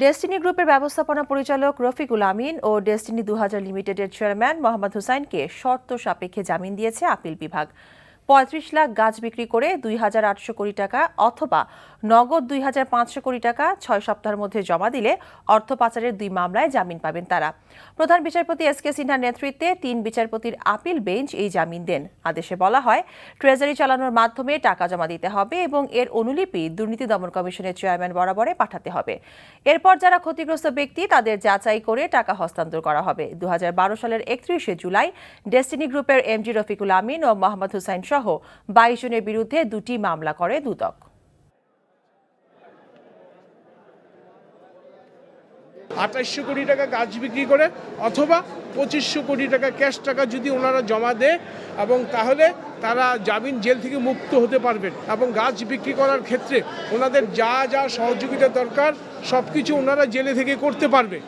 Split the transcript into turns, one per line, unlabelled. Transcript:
Destiny গ্রুপের ব্যবস্থাপনা পরিচালক রফিকুল আমিন ও ডেস্টিনি 2000 লিমিটেডের চেয়ারম্যান মোহাম্মদ হুসাইনকে শর্ত সাপেক্ষে জামিন দিয়েছে আপিল বিভাগ। ৩৫ লাখ গাছ বিক্রি করে 2,800 কোটি টাকা অথবা নগদ 2,500 কোটি টাকা 6 সপ্তাহের মধ্যে জমা দিলে অর্থ পাচারের 2 মামলায় জামিন পাবেন তারা। প্রধান বিচারপতি এস.কে সিনহার নেতৃত্বে 3 বিচারপতির আপিল বেঞ্চ এই জামিন দেন। আদেশে বলা হয়, ট্রেজারি চালানোর মাধ্যমে টাকা জমা দিতে হবে এবং এর অনুলিপি দুর্নীতি দমন কমিশনের চেয়ারম্যান বরাবরে পাঠাতে হবে। এরপর যারা ক্ষতিগ্রস্ত ব্যক্তি তাদের যাচাই করে টাকা হস্তান্তর করা হবে। 2012 সালের 31শে জুলাই ডেস্টিনি গ্রুপের এমডি রফিকুল আমিন ও মোহাম্মদ হুসাইন সহ 22 জনের বিরুদ্ধে 2টি মামলা করে দুদক।
2800 কোটি টাকা গাছ বিক্রি করে অথবা 2500 কোটি টাকা ক্যাশ টাকা যদি ওনারা জমা দেয় এবং তাহলে তারা জামিন জেল থেকে মুক্ত হতে পারবেন এবং গাছ বিক্রি করার ক্ষেত্রে ওনাদের যা যা সহযোগিতা দরকার সবকিছু ওনারা জেলে থেকে করতে পারবে।